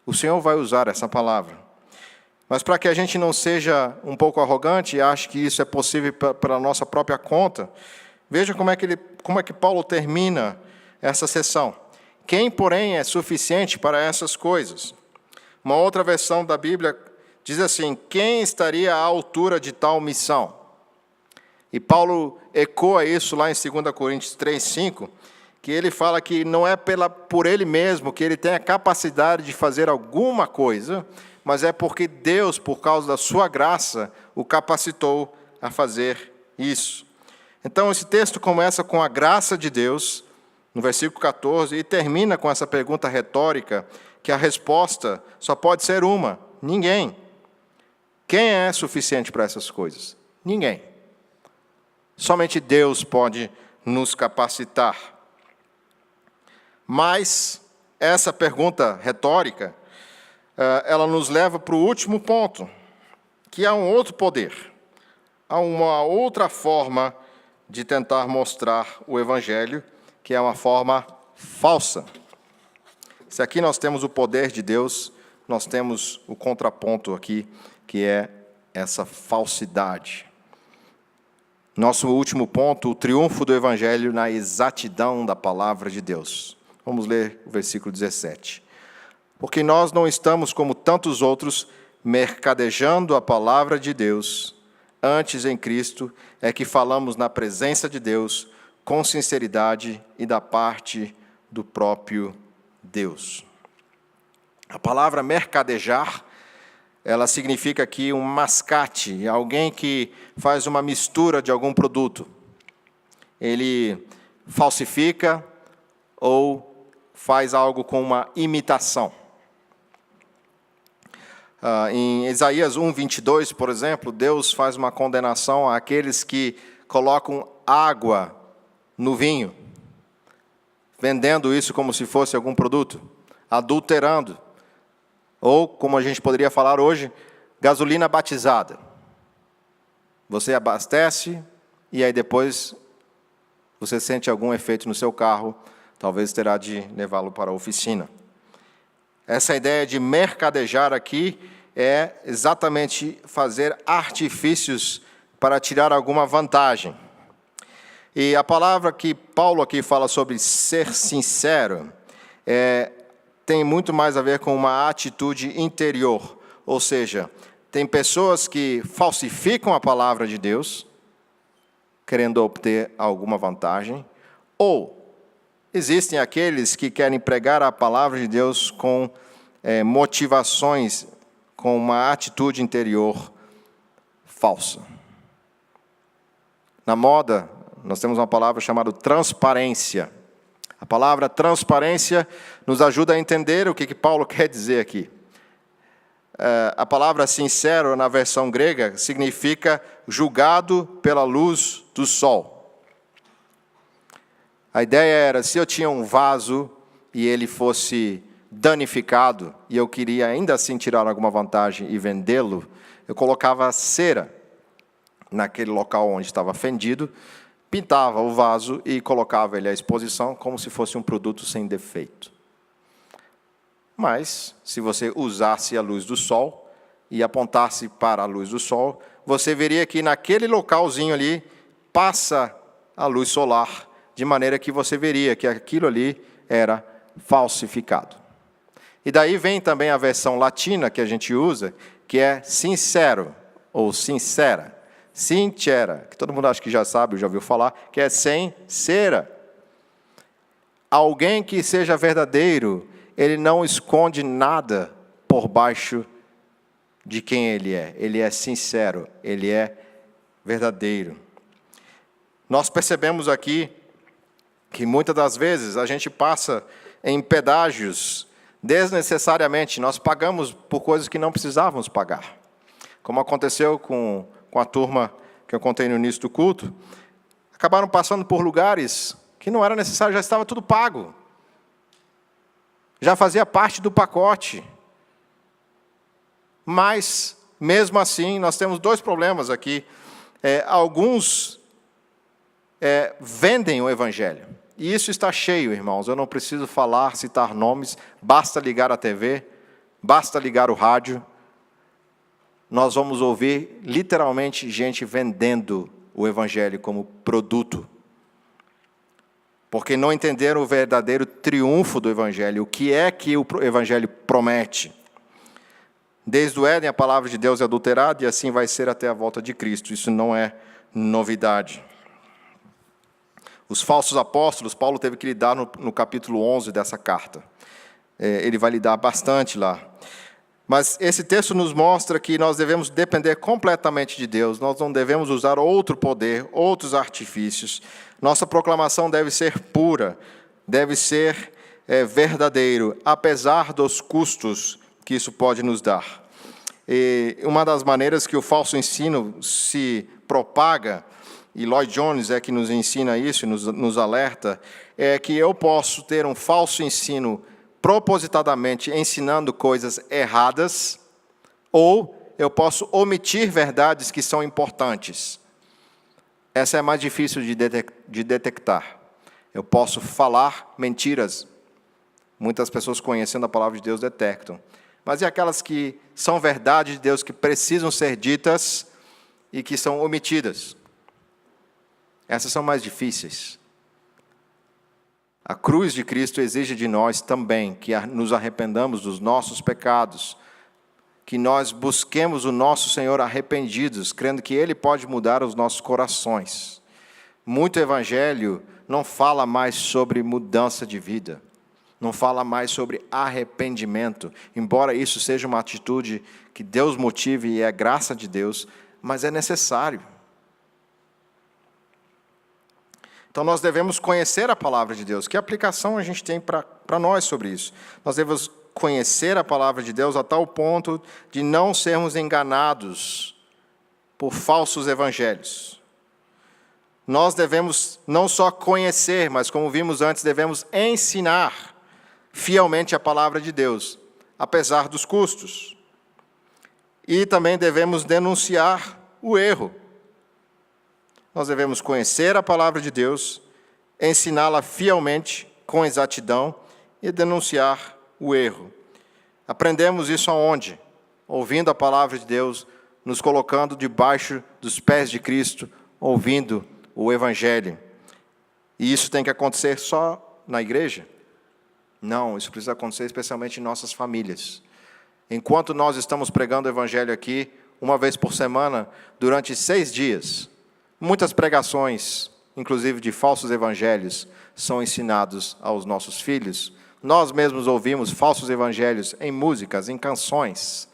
[SPEAKER 1] O Senhor vai usar essa palavra. Mas para que a gente não seja um pouco arrogante e ache que isso é possível pela nossa própria conta, veja como é que Paulo termina essa sessão. Quem, porém, é suficiente para essas coisas? Uma outra versão da Bíblia diz assim: quem estaria à altura de tal missão? E Paulo ecoa isso lá em 2 Coríntios 3:5, que ele fala que não é por ele mesmo que ele tem a capacidade de fazer alguma coisa, mas é porque Deus, por causa da sua graça, o capacitou a fazer isso. Então, esse texto começa com a graça de Deus, no versículo 14, e termina com essa pergunta retórica, que a resposta só pode ser uma: ninguém. Quem é suficiente para essas coisas? Ninguém. Somente Deus pode nos capacitar. Mas essa pergunta retórica, ela nos leva para o último ponto, que há um outro poder, há uma outra forma de tentar mostrar o Evangelho, que é uma forma falsa. Se aqui nós temos o poder de Deus, nós temos o contraponto aqui, que é essa falsidade. Nosso último ponto, o triunfo do Evangelho na exatidão da palavra de Deus. Vamos ler o versículo 17. Porque nós não estamos como tantos outros, mercadejando a palavra de Deus. Antes, em Cristo, é que falamos na presença de Deus, com sinceridade e da parte do próprio Deus. A palavra mercadejar, ela significa aqui um mascate, alguém que faz uma mistura de algum produto. Ele falsifica ou faz algo com uma imitação. Em Isaías 1:22, por exemplo, Deus faz uma condenação àqueles que colocam água no vinho, vendendo isso como se fosse algum produto, adulterando, ou, como a gente poderia falar hoje, gasolina batizada. Você abastece e aí depois você sente algum efeito no seu carro, talvez terá de levá-lo para a oficina. Essa ideia de mercadejar aqui é exatamente fazer artifícios para tirar alguma vantagem. E a palavra que Paulo aqui fala sobre ser sincero tem muito mais a ver com uma atitude interior. Ou seja, tem pessoas que falsificam a palavra de Deus, querendo obter alguma vantagem, ou existem aqueles que querem pregar a palavra de Deus com motivações, com uma atitude interior falsa. Na moda, nós temos uma palavra chamada transparência. A palavra transparência nos ajuda a entender o que Paulo quer dizer aqui. A palavra sincero, na versão grega, significa julgado pela luz do sol. A ideia era, se eu tinha um vaso e ele fosse danificado, e eu queria ainda assim tirar alguma vantagem e vendê-lo, eu colocava cera naquele local onde estava fendido, pintava o vaso e colocava ele à exposição como se fosse um produto sem defeito. Mas, se você usasse a luz do sol e apontasse para a luz do sol, você veria que naquele localzinho ali passa a luz solar, de maneira que você veria que aquilo ali era falsificado. E daí vem também a versão latina que a gente usa, que é sincero, ou sincera. Sincera, que todo mundo acha que já sabe, já ouviu falar, que é sem cera. Alguém que seja verdadeiro, ele não esconde nada por baixo de quem ele é. Ele é sincero, ele é verdadeiro. Nós percebemos aqui que muitas das vezes a gente passa em pedágios desnecessariamente. Nós pagamos por coisas que não precisávamos pagar. Como aconteceu com a turma que eu contei no início do culto, acabaram passando por lugares que não era necessário, já estava tudo pago. Já fazia parte do pacote. Mas, mesmo assim, nós temos dois problemas aqui. Alguns vendem o Evangelho. E isso está cheio, irmãos. Eu não preciso falar, citar nomes. Basta ligar a TV, basta ligar o rádio. Nós vamos ouvir, literalmente, gente vendendo o Evangelho como produto. Porque não entenderam o verdadeiro triunfo do Evangelho. O que é que o Evangelho promete? Desde o Éden, a palavra de Deus é adulterada, e assim vai ser até a volta de Cristo. Isso não é novidade. Os falsos apóstolos, Paulo teve que lidar no capítulo 11 dessa carta. Ele vai lidar bastante lá. Mas esse texto nos mostra que nós devemos depender completamente de Deus. Nós não devemos usar outro poder, outros artifícios. Nossa proclamação deve ser pura, deve ser verdadeiro, apesar dos custos que isso pode nos dar. E uma das maneiras que o falso ensino se propaga, e Lloyd Jones é que nos ensina isso, nos alerta, é que eu posso ter um falso ensino propositadamente ensinando coisas erradas, ou eu posso omitir verdades que são importantes. Essa é mais difícil de detectar. Eu posso falar mentiras Muitas pessoas conhecendo a palavra de Deus detectam. Mas e aquelas que são verdade de Deus, que precisam ser ditas e que são omitidas? Essas são mais difíceis. A cruz de Cristo exige de nós também que nos arrependamos dos nossos pecados, que nós busquemos o nosso Senhor arrependidos, crendo que Ele pode mudar os nossos corações. Muito evangelho não fala mais sobre mudança de vida, não fala mais sobre arrependimento, embora isso seja uma atitude que Deus motive e é graça de Deus, mas é necessário. Então nós devemos conhecer a palavra de Deus. Que aplicação a gente tem para nós sobre isso? Nós devemos conhecer a palavra de Deus a tal ponto de não sermos enganados por falsos evangelhos. Nós devemos não só conhecer, mas como vimos antes, devemos ensinar fielmente a palavra de Deus, apesar dos custos. E também devemos denunciar o erro. Nós devemos conhecer a palavra de Deus, ensiná-la fielmente, com exatidão, e denunciar o erro. Aprendemos isso aonde? Ouvindo a palavra de Deus, nos colocando debaixo dos pés de Cristo, ouvindo o Evangelho. E isso tem que acontecer só na igreja? Não, isso precisa acontecer especialmente em nossas famílias. Enquanto nós estamos pregando o Evangelho aqui, uma vez por semana, durante 6 dias, muitas pregações, inclusive de falsos evangelhos, são ensinados aos nossos filhos. Nós mesmos ouvimos falsos evangelhos em músicas, em canções,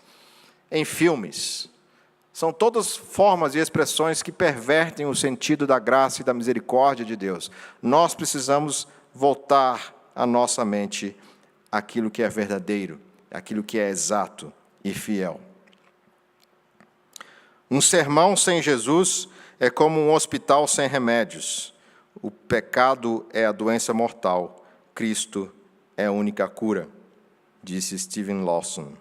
[SPEAKER 1] em filmes. São todas formas e expressões que pervertem o sentido da graça e da misericórdia de Deus. Nós precisamos voltar à nossa mente aquilo que é verdadeiro, aquilo que é exato e fiel. Um sermão sem Jesus é como um hospital sem remédios. O pecado é a doença mortal. Cristo é a única cura, disse Steven Lawson.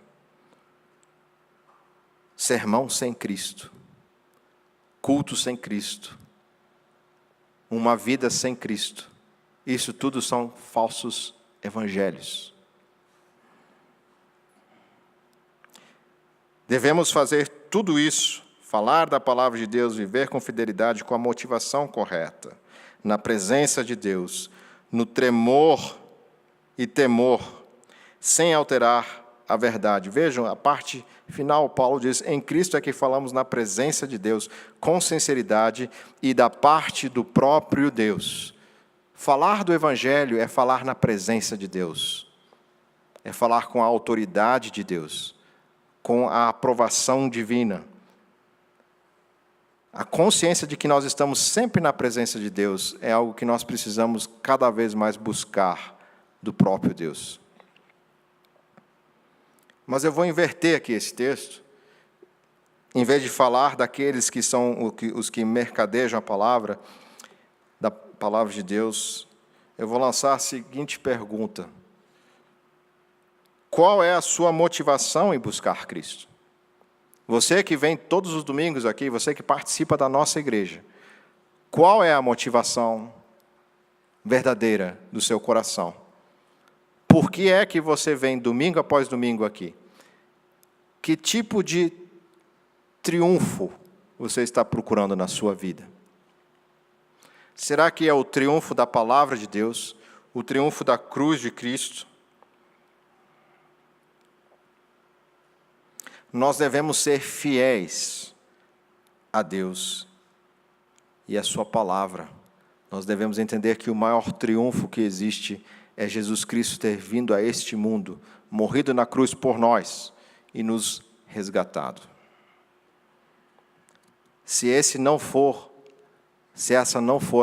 [SPEAKER 1] Sermão sem Cristo. Culto sem Cristo. Uma vida sem Cristo. Isso tudo são falsos evangelhos. Devemos fazer tudo isso, falar da palavra de Deus, viver com fidelidade, com a motivação correta, na presença de Deus, no tremor e temor, sem alterar a verdade. Vejam, a parte final, Paulo diz, em Cristo é que falamos na presença de Deus, com sinceridade e da parte do próprio Deus. Falar do Evangelho é falar na presença de Deus, é falar com a autoridade de Deus, com a aprovação divina. A consciência de que nós estamos sempre na presença de Deus é algo que nós precisamos cada vez mais buscar do próprio Deus. Mas eu vou inverter aqui esse texto. Em vez de falar daqueles que são os que mercadejam a palavra, da palavra de Deus, eu vou lançar a seguinte pergunta: qual é a sua motivação em buscar Cristo? Você que vem todos os domingos aqui, você que participa da nossa igreja, qual é a motivação verdadeira do seu coração? Por que é que você vem domingo após domingo aqui? Que tipo de triunfo você está procurando na sua vida? Será que é o triunfo da palavra de Deus, o triunfo da cruz de Cristo? Nós devemos ser fiéis a Deus e a sua palavra. Nós devemos entender que o maior triunfo que existe é Jesus Cristo ter vindo a este mundo, morrido na cruz por nós e nos resgatado. Se essa não for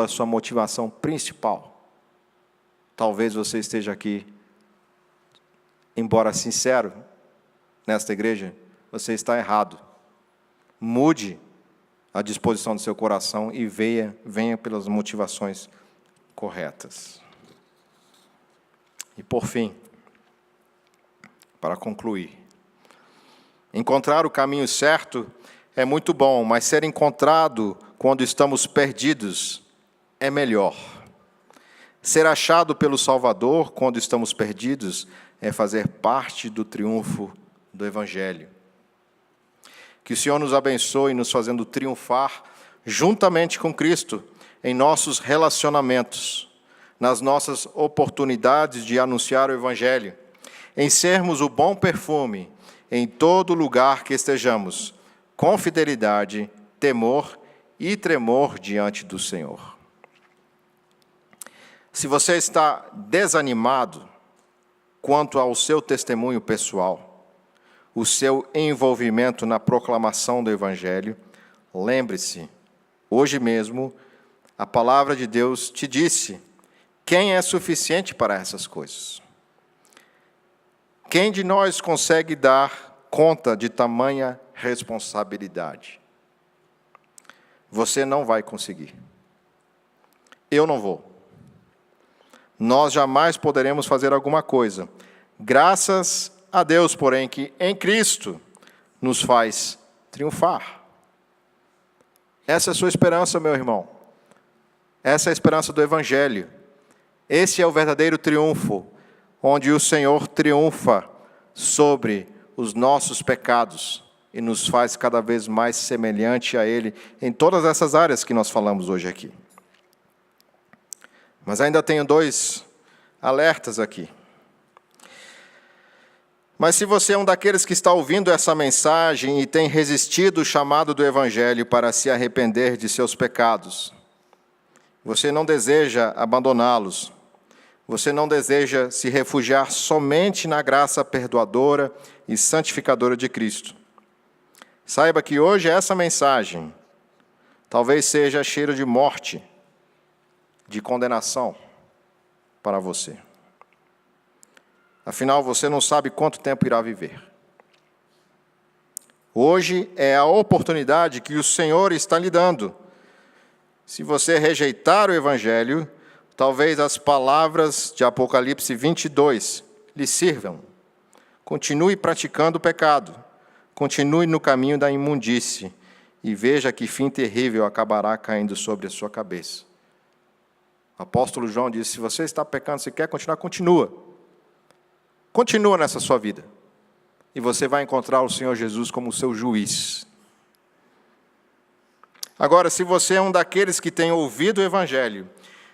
[SPEAKER 1] a sua motivação principal, talvez você esteja aqui, embora sincero, nesta igreja, você está errado. Mude a disposição do seu coração e venha pelas motivações corretas. E por fim, para concluir, encontrar o caminho certo é muito bom, mas ser encontrado quando estamos perdidos é melhor. Ser achado pelo Salvador quando estamos perdidos é fazer parte do triunfo do Evangelho. Que o Senhor nos abençoe, nos fazendo triunfar juntamente com Cristo em nossos relacionamentos, nas nossas oportunidades de anunciar o Evangelho, em sermos o bom perfume em todo lugar que estejamos, com fidelidade, temor e tremor diante do Senhor. Se você está desanimado quanto ao seu testemunho pessoal, o seu envolvimento na proclamação do Evangelho, lembre-se, hoje mesmo, a palavra de Deus te disse: quem é suficiente para essas coisas? Quem de nós consegue dar conta de tamanha responsabilidade? Você não vai conseguir. Eu não vou. Nós jamais poderemos fazer alguma coisa. Graças a Deus, porém, que em Cristo nos faz triunfar. Essa é a sua esperança, meu irmão. Essa é a esperança do Evangelho. Esse é o verdadeiro triunfo, onde o Senhor triunfa sobre os nossos pecados e nos faz cada vez mais semelhante a Ele em todas essas áreas que nós falamos hoje aqui. Mas ainda tenho 2 alertas aqui. Mas se você é um daqueles que está ouvindo essa mensagem e tem resistido o chamado do Evangelho para se arrepender de seus pecados, você não deseja abandoná-los, você não deseja se refugiar somente na graça perdoadora e santificadora de Cristo, saiba que hoje essa mensagem talvez seja cheiro de morte, de condenação para você. Afinal, você não sabe quanto tempo irá viver. Hoje é a oportunidade que o Senhor está lhe dando. Se você rejeitar o Evangelho, talvez as palavras de Apocalipse 22 lhe sirvam. Continue praticando o pecado, continue no caminho da imundície, e veja que fim terrível acabará caindo sobre a sua cabeça. O apóstolo João disse: se você está pecando, se quer continuar, continua. Continua nessa sua vida. E você vai encontrar o Senhor Jesus como seu juiz. Agora, se você é um daqueles que tem ouvido o Evangelho,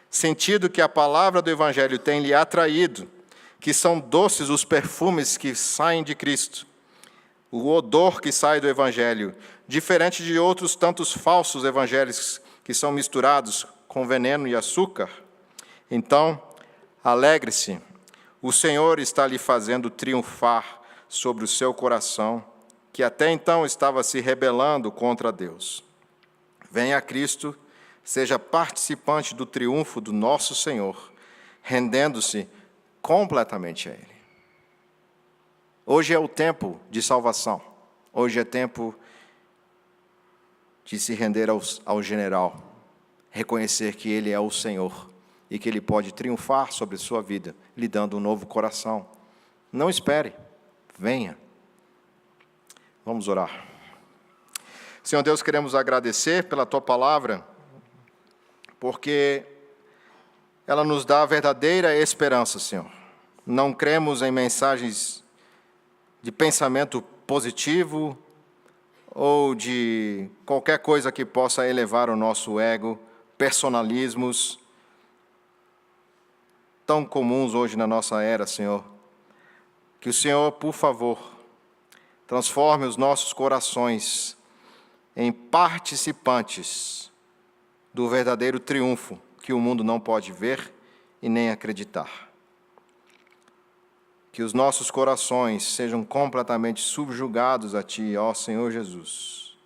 [SPEAKER 1] sentido que a palavra do Evangelho tem lhe atraído, que são doces os perfumes que saem de Cristo, o odor que sai do Evangelho, diferente de outros tantos falsos evangelhos que são misturados com veneno e açúcar, então, alegre-se, o Senhor está lhe fazendo triunfar sobre o seu coração, que até então estava se rebelando contra Deus. Venha a Cristo, seja participante do triunfo do nosso Senhor, rendendo-se completamente a Ele. Hoje é o tempo de salvação, hoje é tempo de se render ao general, reconhecer que Ele é o Senhor e que Ele pode triunfar sobre a sua vida, lhe dando um novo coração. Não espere, venha. Vamos orar. Senhor Deus, queremos agradecer pela Tua palavra, porque ela nos dá a verdadeira esperança, Senhor. Não cremos em mensagens de pensamento positivo ou de qualquer coisa que possa elevar o nosso ego, personalismos tão comuns hoje na nossa era, Senhor. Que o Senhor, por favor, transforme os nossos corações em participantes do verdadeiro triunfo que o mundo não pode ver e nem acreditar. Que os nossos corações sejam completamente subjugados a Ti, ó Senhor Jesus.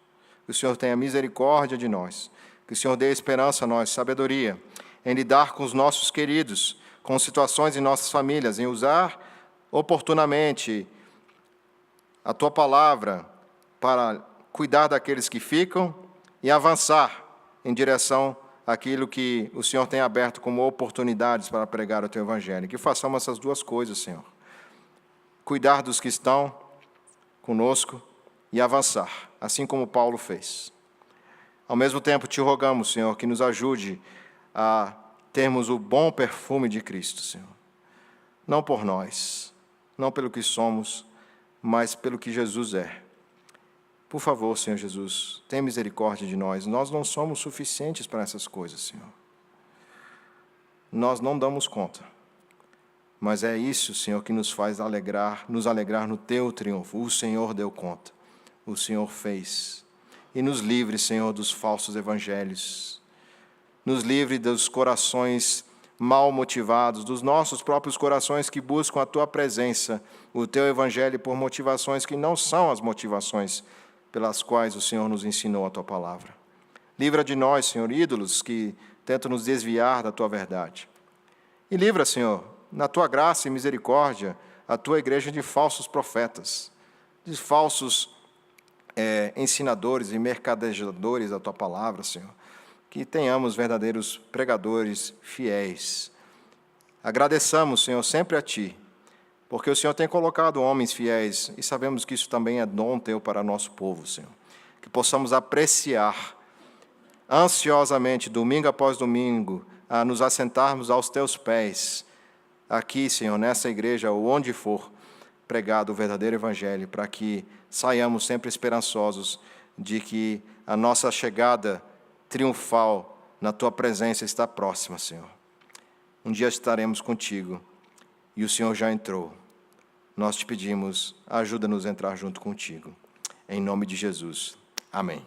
[SPEAKER 1] Que o Senhor tenha misericórdia de nós. Que o Senhor dê esperança a nós, sabedoria, em lidar com os nossos queridos, com situações em nossas famílias, em usar oportunamente a Tua palavra para cuidar daqueles que ficam e avançar em direção àquilo que o Senhor tem aberto como oportunidades para pregar o Teu Evangelho. Que façamos essas duas coisas, Senhor. Cuidar dos que estão conosco e avançar, assim como Paulo fez. Ao mesmo tempo, Te rogamos, Senhor, que nos ajude a termos o bom perfume de Cristo, Senhor. Não por nós, não pelo que somos, mas pelo que Jesus é. Por favor, Senhor Jesus, tenha misericórdia de nós. Nós não somos suficientes para essas coisas, Senhor. Nós não damos conta. Mas é isso, Senhor, que nos faz nos alegrar no Teu triunfo. O Senhor deu conta. O Senhor fez. E nos livre, Senhor, dos falsos evangelhos. Nos livre dos corações mal motivados, dos nossos próprios corações que buscam a Tua presença, o Teu evangelho por motivações que não são as motivações pelas quais o Senhor nos ensinou a Tua palavra. Livra de nós, Senhor, ídolos que tentam nos desviar da Tua verdade. E livra, Senhor, na Tua graça e misericórdia, a Tua igreja de falsos profetas, de falsos ensinadores e mercadejadores da Tua palavra, Senhor. Que tenhamos verdadeiros pregadores fiéis. Agradeçamos, Senhor, sempre a Ti, porque o Senhor tem colocado homens fiéis, e sabemos que isso também é dom Teu para nosso povo, Senhor. Que possamos apreciar ansiosamente, domingo após domingo, a nos assentarmos aos Teus pés, aqui, Senhor, nessa igreja, ou onde for, pregado o verdadeiro Evangelho, para que saiamos sempre esperançosos de que a nossa chegada triunfal na Tua presença está próxima, Senhor. Um dia estaremos contigo, e o Senhor já entrou. Nós te pedimos, ajuda-nos a entrar junto contigo. Em nome de Jesus. Amém.